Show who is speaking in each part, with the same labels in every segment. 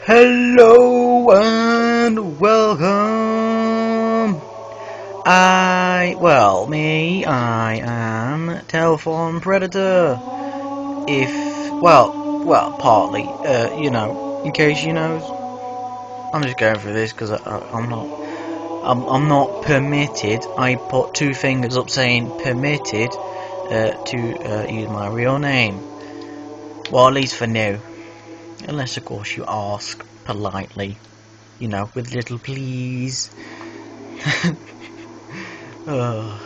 Speaker 1: Hello and welcome. I am Telephone Predator. Partly, in case you know, I'm just going through this because I'm not permitted. I put two fingers up saying permitted to use my real name. Well, at least for now. Unless, of course, you ask politely, with little please. Of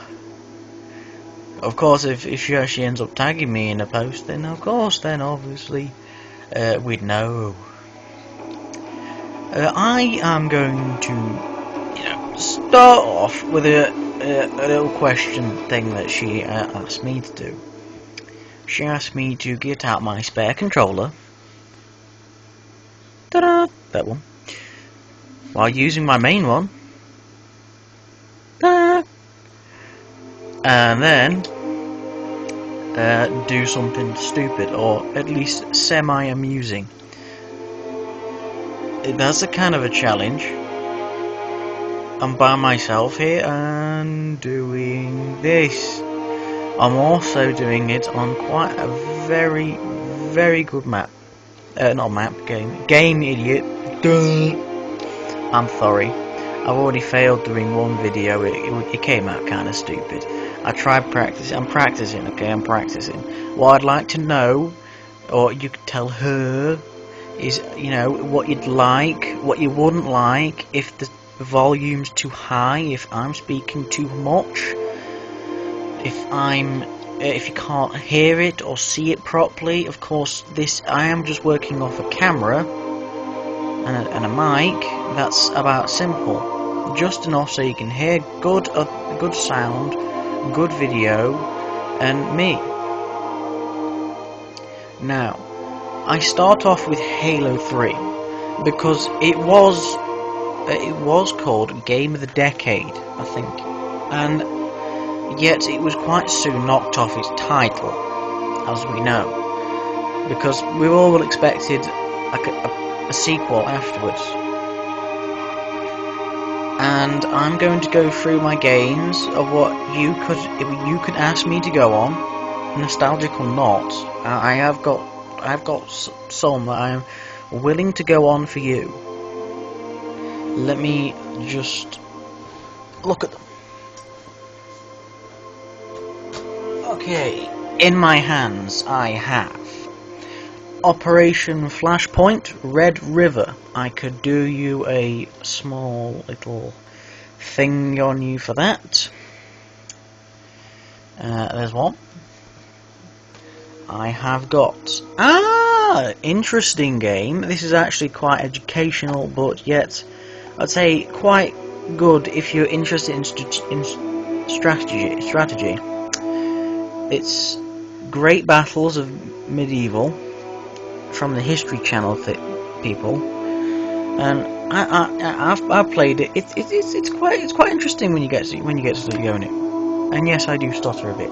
Speaker 1: course, if she actually ends up tagging me in a post, then obviously, we'd know. I am going to, start off with a little question thing that she asked me to do. She asked me to get out my spare controller. Ta-da! That one. While using my main one. Ta-da! And then do something stupid, or at least semi-amusing. That's a kind of a challenge. I'm by myself here and doing this. I'm also doing it on quite a very, very good map. Game, idiot. Duh. I'm sorry. I've already failed doing one video. It came out kind of stupid. I tried practicing. I'm practicing, okay? I'm practicing. What I'd like to know, or you could tell her, is, what you'd like, what you wouldn't like, if the volume's too high, if I'm speaking too much, if you can't hear it or see it properly. Of course, I am just working off a camera and a mic. That's about simple, just enough so you can hear good sound, good video, and me. Now, I start off with Halo 3 because it was called Game of the Decade, I think, and yet it was quite soon knocked off its title, as we know, because we all expected a sequel afterwards. And I'm going to go through my games of what you could ask me to go on, nostalgic or not. I've got some that I'm willing to go on for you. Let me just look at them. Okay, in my hands I have Operation Flashpoint Red River. I could do you a small little thing on you for that. There's one. I have got interesting game. This is actually quite educational, but yet I'd say quite good if you're interested in strategy. It's Great Battles of Medieval from the History Channel people, and I've played it. It's quite interesting when you get to own it. And yes, I do stutter a bit,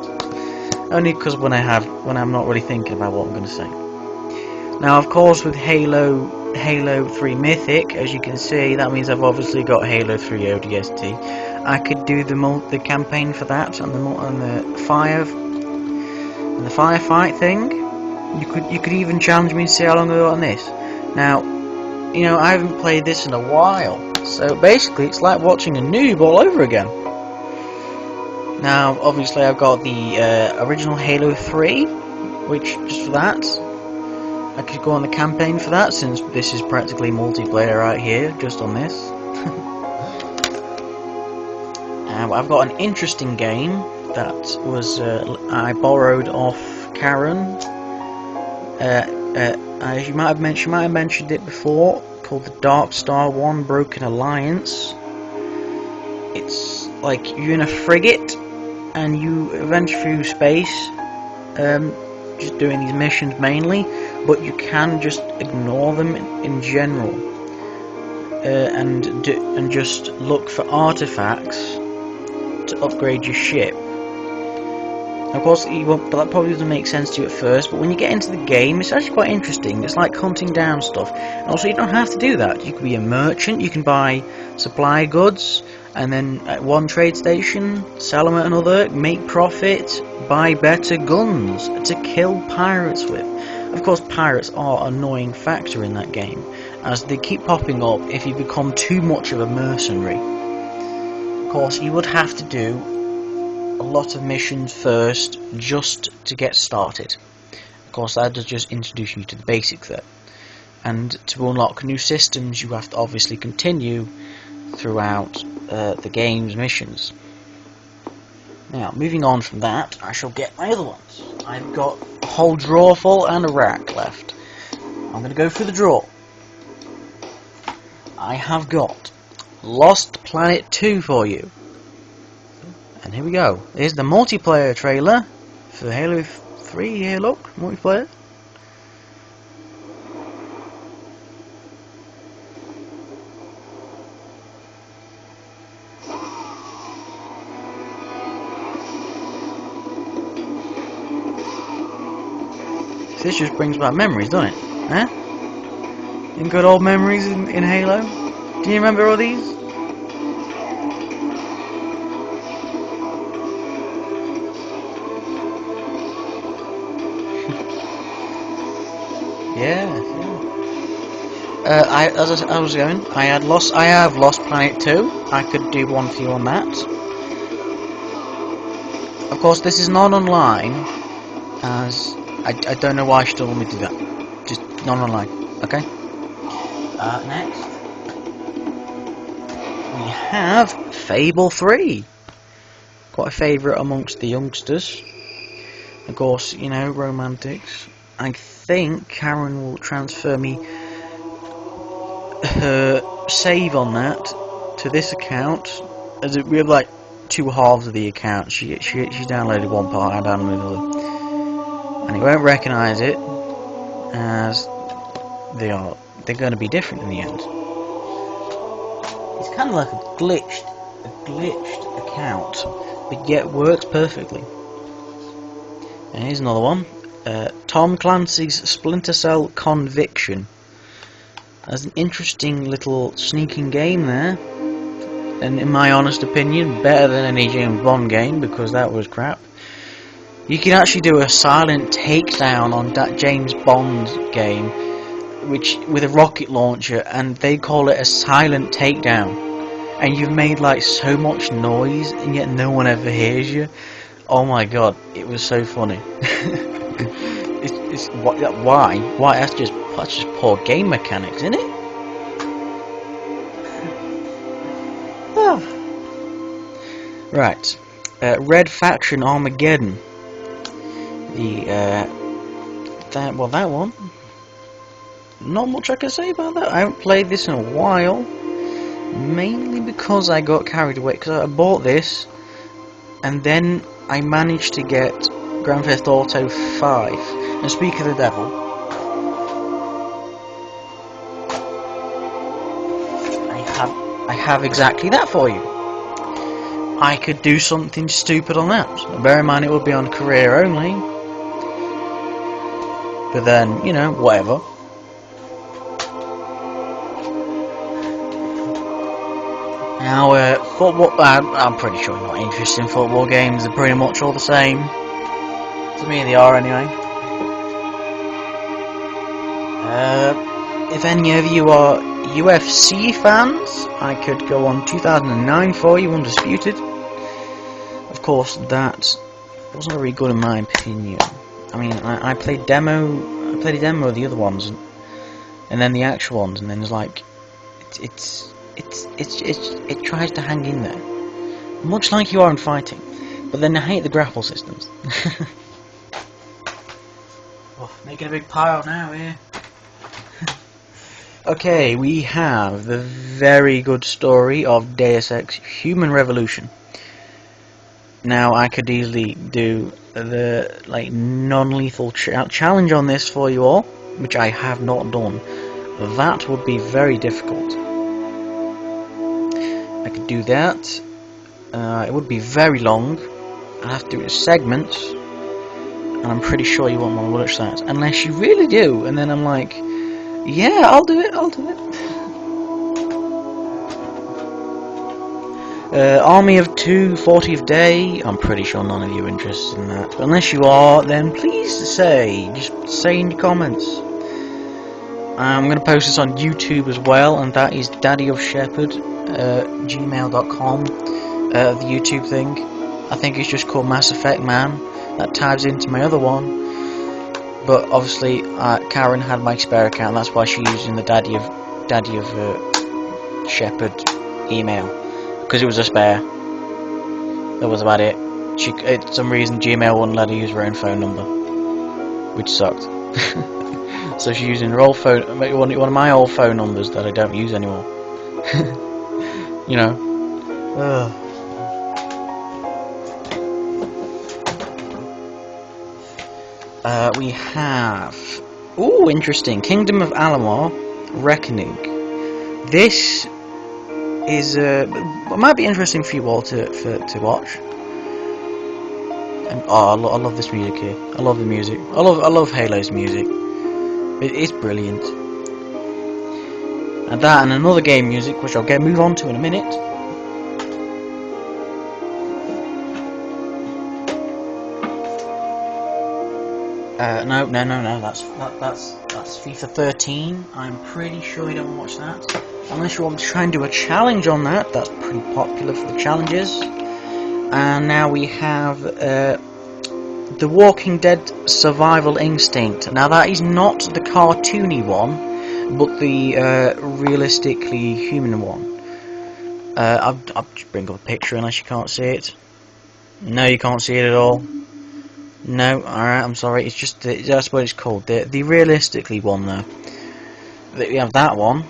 Speaker 1: only because when I'm not really thinking about what I'm going to say. Now, of course, with Halo 3 Mythic, as you can see, that means I've obviously got Halo 3 ODST. I could do the campaign for that and the firefight thing. You could even challenge me to see how long I got on this. Now, I haven't played this in a while, so basically it's like watching a noob all over again. Now, obviously I've got the original Halo 3, which, just for that, I could go on the campaign for that, since this is practically multiplayer right here, just on this. I've got an interesting game that was I borrowed off Karen. As she might have mentioned it before, called the Dark Star 1 Broken Alliance. It's like you're in a frigate and you adventure through space, just doing these missions mainly, but you can just ignore them in general, and just look for artifacts to upgrade your ship. Of course, you won't, that probably doesn't make sense to you at first, but when you get into the game, it's actually quite interesting. It's like hunting down stuff. And also, you don't have to do that. You can be a merchant, you can buy supply goods, and then at one trade station, sell them at another, make profit, buy better guns to kill pirates with. Of course, pirates are an annoying factor in that game, as they keep popping up if you become too much of a mercenary. Of course, you would have to do a lot of missions first just to get started. Of course, that does just introduce you to the basics there. And to unlock new systems, you have to obviously continue throughout the game's missions. Now, moving on from that, I shall get my other ones. I've got a whole drawer full and a rack left. I'm going to go through the drawer. I have got Lost Planet 2 for you. And here we go. Here's the multiplayer trailer for Halo 3. Here, look, multiplayer. This just brings back memories, doesn't it? Huh? In good old memories in Halo. Do you remember all these? Yeah. As I was going, I have Lost Planet 2. I could do one for you on that. Of course, this is not online, as I don't know why I still want me to do that. Just not online. Okay. Next, we have Fable 3. Quite a favourite amongst the youngsters. Of course, you know, romantics. I think Karen will transfer me her save on that to this account, as we have like two halves of the account. She downloaded one part, I downloaded another, and it won't recognise it, as they're going to be different in the end. It's kind of like a glitched account, but yet works perfectly. And here's another one. Tom Clancy's Splinter Cell Conviction. That's an interesting little sneaking game there, and in my honest opinion, better than any James Bond game, because that was crap. You can actually do a silent takedown on that James Bond game, which with a rocket launcher, and they call it a silent takedown, and you've made like so much noise, and yet no one ever hears you. Oh my god, it was so funny. Why? That's just poor game mechanics, isn't it? Oh. Right, Red Faction Armageddon. That one. Not much I can say about that. I haven't played this in a while, mainly because I got carried away. Because I bought this, and then I managed to get Grand Theft Auto 5. And speak of the devil, I have exactly that for you. I could do something stupid on that. Bear in mind it would be on career only. But then, you know, whatever. Now, football, I'm pretty sure you're not interested in football games. They're pretty much all the same. To me they are anyway. If any of you are UFC fans, I could go on 2009 for you, Undisputed. Of course, that wasn't very good in my opinion. I mean, I played a demo of the other ones, and then the actual ones, and then there's like, it tries to hang in there, much like you are in fighting. But then I hate the grapple systems. Oh, making a big pile now here. Okay, we have the very good story of Deus Ex Human Revolution. Now, I could easily do the non-lethal challenge on this for you all, which I have not done. That would be very difficult. I could do that. It would be very long. I'd have to do it in segments, and I'm pretty sure you won't want to watch that unless you really do. And then I'm like, yeah, I'll do it. Army of Two, 40th Day. I'm pretty sure none of you are interested in that. But unless you are, then please just say in your comments. I'm going to post this on YouTube as well, and that is daddyofshepherd@gmail.com. The YouTube thing. I think it's just called Mass Effect Man. That ties into my other one. But obviously, Karen had my spare account. That's why she's using the Daddy of Shepherd email, because it was a spare. That was about it. For some reason, Gmail wouldn't let her use her own phone number, which sucked. So she's using her old phone, one of my old phone numbers that I don't use anymore. You know. Ugh. We have... Ooh, interesting. Kingdom of Alamar, Reckoning. This is... it might be interesting for you all to watch. And, oh, I love this music here. I love the music. I love Halo's music. It's brilliant. And that and another game music, which I'll move on to in a minute. No. That's FIFA 13. I'm pretty sure you don't watch that, unless you want to try and do a challenge on that. That's pretty popular for the challenges. And now we have The Walking Dead Survival Instinct. Now that is not the cartoony one, but the realistically human one. I'll just bring up a picture unless you can't see it. No, you can't see it at all. No, alright, I'm sorry, it's just, that's what it's called, the realistically one though. We have that one.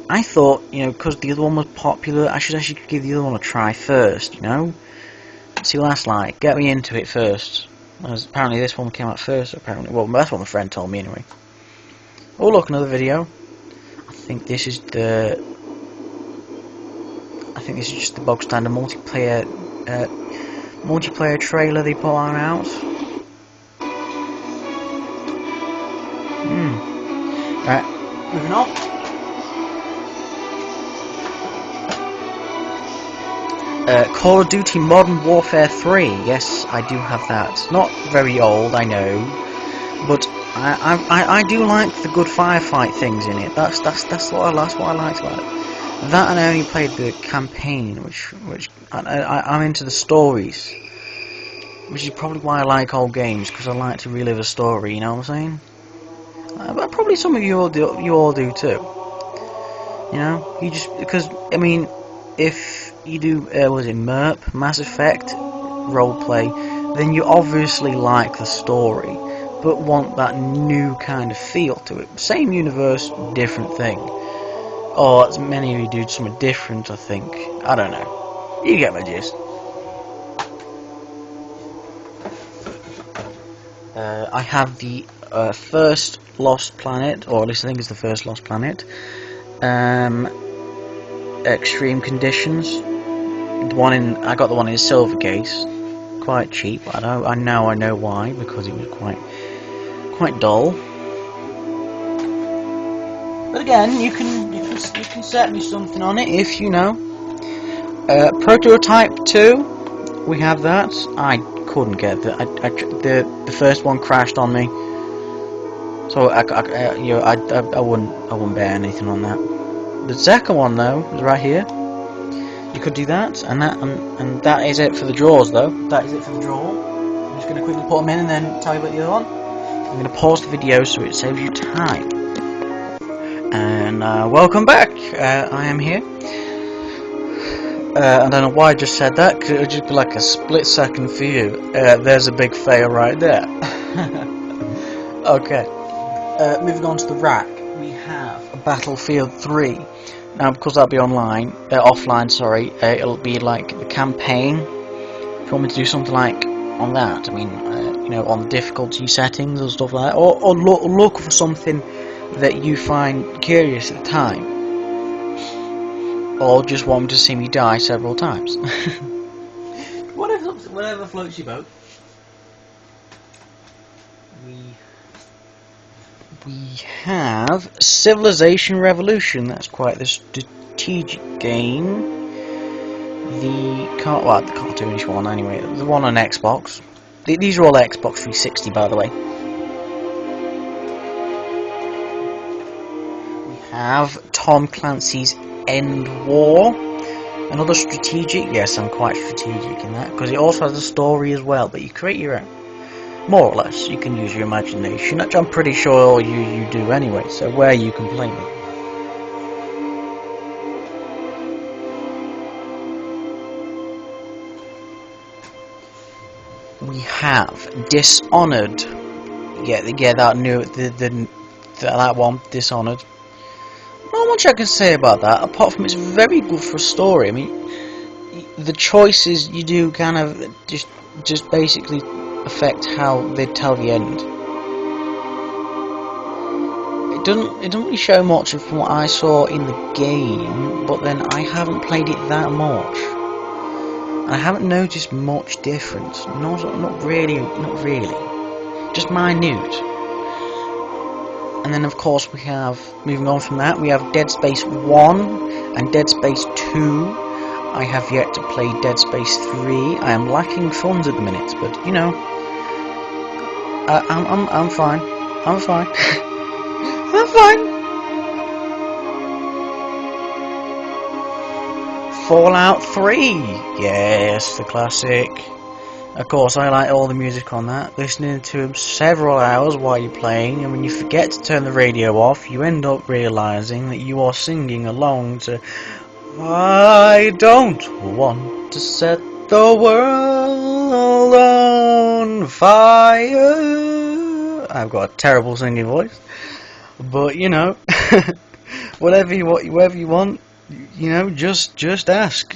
Speaker 1: I thought, you know, because the other one was popular, I should actually give the other one a try first, you know? See what that's like, get me into it first. As apparently this one came out first, apparently, well, that's what my friend told me anyway. Oh look, another video. I think this is just the bog standard multiplayer trailer they put on out. Right, moving on. Call of Duty Modern Warfare 3. Yes, I do have that. Not very old, I know, but I do like the good firefight things in it. That's what I liked about it. That, and I only played the campaign, which I'm into the stories, which is probably why I like old games, because I like to relive a story. You know what I'm saying? But probably some of you all do too. You know, because I mean, if you do was it MERP, Mass Effect roleplay, then you obviously like the story, but want that new kind of feel to it. Same universe, different thing. Or as many of you do something different, I think. I don't know. You get my gist. I have the first Lost Planet, or at least I think it's the first Lost Planet. Extreme Conditions. I got the one in silver case, quite cheap. I know why, because it was quite dull. But again, you can set me something on it if you know. Prototype 2, we have that. I couldn't get that. The first one crashed on me, so I wouldn't bet anything on that. The second one though is right here. You could do that, and that is it for the draws though. That is it for the draw. I'm just going to quickly put them in and then tell you about the other one. I'm going to pause the video so it saves you time. And welcome back. I am here. I don't know why I just said that, because it would just be like a split second for you. There's a big fail right there. Okay. Moving on to the rack, we have Battlefield 3. Now, because that'll be offline, sorry, it'll be like the campaign. If you want me to do something like on that, I mean, you know, on the difficulty settings or stuff like that, or look for something that you find curious at the time, or just want to see me die several times. Whatever floats your boat. we have Civilization Revolution. That's quite the strategic game. The cartoonish one anyway. The one on Xbox. These are all Xbox 360, by the way. We have Tom Clancy's End War. Another strategic. Yes, I'm quite strategic in that because it also has a story as well. But you create your own. More or less, you can use your imagination, which I'm pretty sure you do anyway, so where you can blame it. We have Dishonored. Yeah, that one, Dishonored. Not much I can say about that, apart from it's very good for a story. I mean, the choices you do kind of just basically affect how they tell the end. It doesn't really show much from what I saw in the game, but then I haven't played it that much, and I haven't noticed much difference. Not really, just minute. And then of course we have, moving on from that, we have Dead Space 1 and Dead Space 2. I have yet to play Dead Space 3. I am lacking funds at the minute, but you know, I'm fine. I'm fine. I'm fine. Fallout 3. Yes, the classic. Of course, I like all the music on that. Listening to them several hours while you're playing, and when you forget to turn the radio off, you end up realizing that you are singing along to I don't want to set the world on fire. I've got a terrible singing voice, but you know, whatever you want, you know, just ask,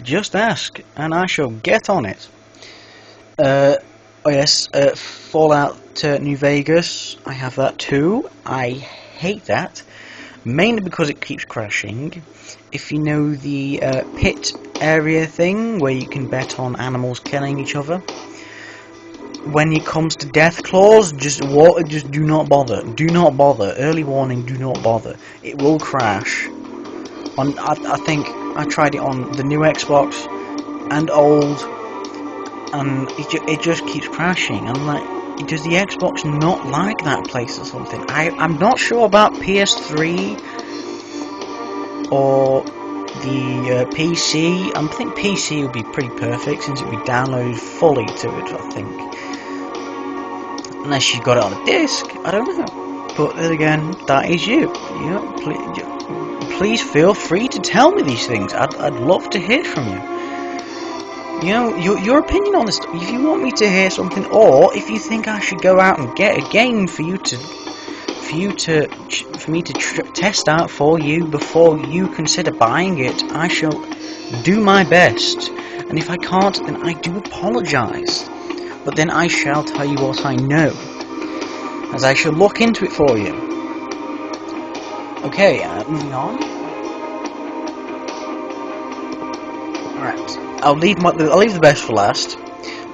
Speaker 1: and I shall get on it. Oh yes, Fallout New Vegas. I have that too. I hate that, mainly because it keeps crashing. If you know the pit area thing, where you can bet on animals killing each other, when it comes to death clause, just do not bother. Do not bother. Early warning, do not bother. It will crash. I think I tried it on the new Xbox and old, and it just keeps crashing. I'm like, does the Xbox not like that place or something? I'm not sure about PS3 or the PC. I think PC would be pretty perfect since it would be downloaded fully to it, I think. Unless you got it on a disc, I don't know. But then again, that is you. You know, please feel free to tell me these things. I'd love to hear from you. You know, your opinion on this. If you want me to hear something, or if you think I should go out and get a game for me to test out for you before you consider buying it, I shall do my best. And if I can't, then I do apologise. But then I shall tell you what I know, as I shall look into it for you. Okay, moving on. Alright, I'll leave the best for last.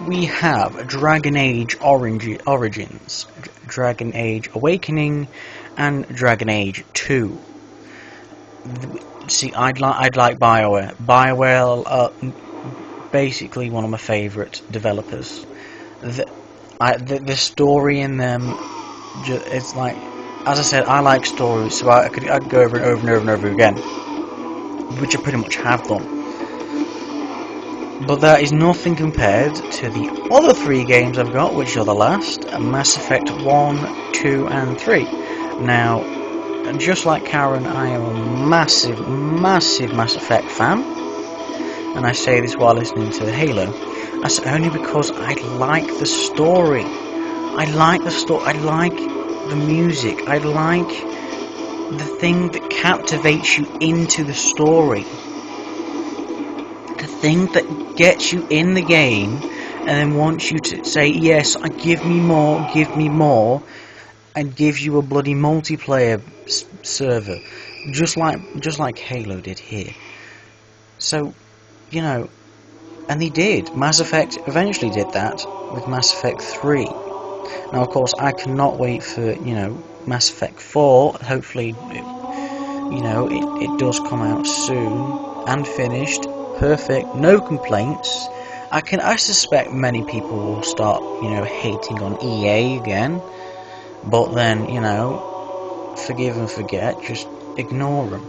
Speaker 1: We have Dragon Age Origins, Dragon Age Awakening, and Dragon Age 2. See, I'd like BioWare. BioWare are basically one of my favourite developers. The story in them, it's like, as I said, I like stories, so I could go over and over and over and over again, which I pretty much have done. But that is nothing compared to the other 3 games I've got, which are the last, Mass Effect 1, 2 and 3. Now, just like Karen, I am a massive Mass Effect fan, and I say this while listening to Halo. That's only because I like the story. I like the music. I like the thing that captivates you into the story. The thing that gets you in the game and then wants you to say, yes, give me more, and gives you a bloody multiplayer server, just like Halo did here. So, you know, and they did. Mass Effect eventually did that with Mass Effect 3. Now, of course, I cannot wait for, Mass Effect 4. Hopefully, it does come out soon and finished, perfect, no complaints. I suspect many people will start, hating on EA again, but then, forgive and forget, just ignore them.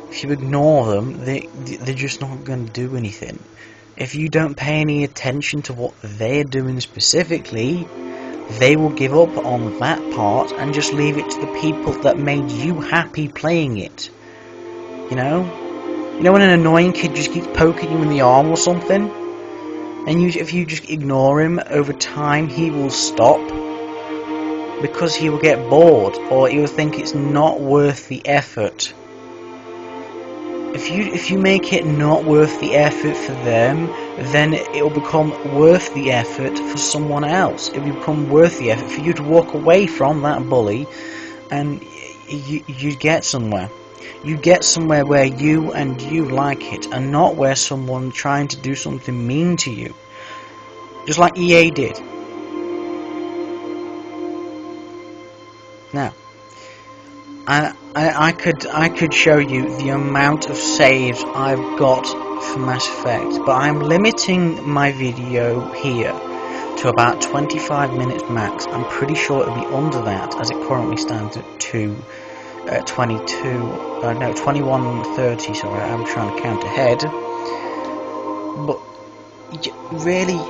Speaker 1: If you ignore them, they're just not going to do anything. If you don't pay any attention to what they're doing specifically, they will give up on that part and just leave it to the people that made you happy playing it. You know when an annoying kid just keeps poking you in the arm or something? And if you just ignore him, over time he will stop. Because he will get bored, or he will think it's not worth the effort. If you make it not worth the effort for them, then it will become worth the effort for someone else. It will become worth the effort for you to walk away from that bully, and you get somewhere. You get somewhere where you like it, and not where someone trying to do something mean to you. Just like EA did. Now, I could show you the amount of saves I've got for Mass Effect, but I'm limiting my video here to about 25 minutes max. I'm pretty sure it'll be under that, as it currently stands at 21:30. Sorry, I'm trying to count ahead. But really,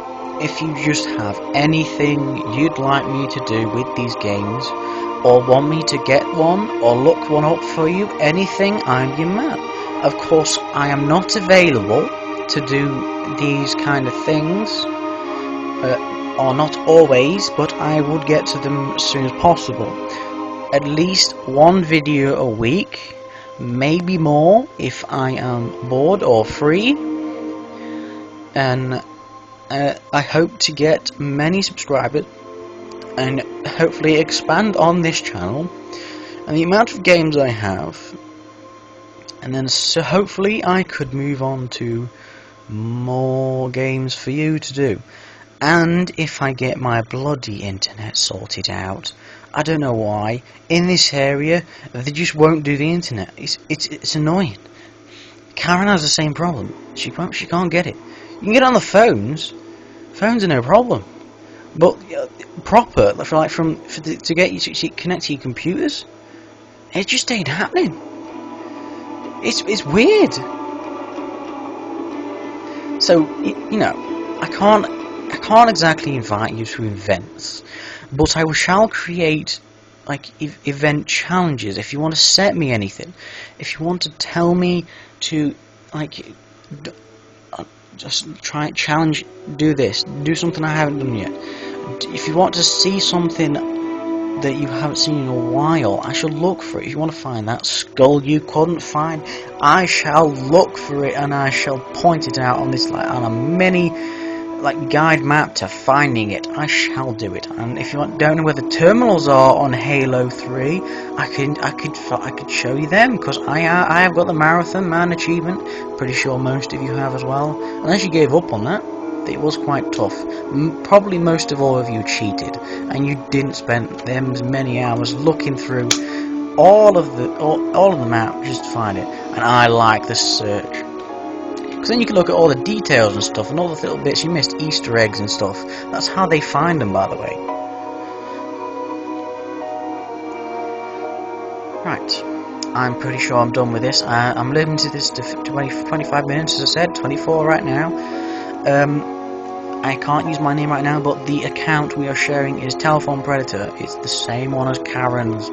Speaker 1: if you just have anything you'd like me to do with these games, or want me to get one, or look one up for you, anything, I'm your man. Of course, I am not available to do these kind of things, or not always, but I would get to them as soon as possible. At least one video a week, maybe more if I am bored or free, and I hope to get many subscribers and hopefully expand on this channel and the amount of games I have, and then so hopefully I could move on to more games for you to do. And if I get my bloody internet sorted out, I don't know why, in this area they just won't do the internet. It's annoying. Karen has the same problem. She can't get it. You can get on the phones. Phones are no problem. But proper, to get you to connect to your computers, it just ain't happening. It's weird. So I can't exactly invite you to events, but I shall create event challenges. If you want to set me anything, if you want to tell me to just try challenge, do this, do something I haven't done yet. If you want to see something that you haven't seen in a while, I shall look for it. If you want to find that skull you couldn't find, I shall look for it and I shall point it out on this on a mini guide map to finding it. I shall do it. And if you don't know where the terminals are on Halo 3, I could show you them, because I have got the Marathon Man achievement. Pretty sure most of you have as well. Unless you gave up on that. It was quite tough. Probably most of all of you cheated, and you didn't spend them many hours looking through all of the map just to find it. And I like the search, because then you can look at all the details and stuff, and all the little bits you missed, Easter eggs and stuff. That's how they find them, by the way. Right, I'm pretty sure I'm done with this. I'm limited this to 25 minutes, as I said, 24 right now. I can't use my name right now, but the account we are sharing is Telephone Predator. It's the same one as Karen's.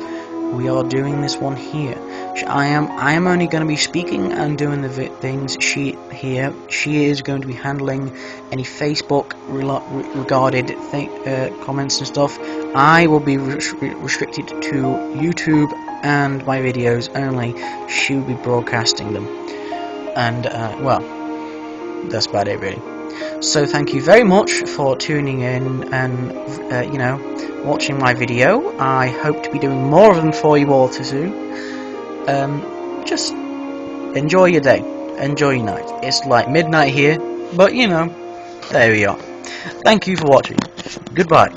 Speaker 1: We are doing this one here. I am only going to be speaking and doing the things. She is going to be handling any Facebook regarded comments and stuff. I will be restricted to YouTube and my videos only. She will be broadcasting them, and well, that's about it really. So thank you very much for tuning in and watching my video. I hope to be doing more of them for you all too soon. Just enjoy your day, enjoy your night. It's like midnight here, but there we are. Thank you for watching. Goodbye.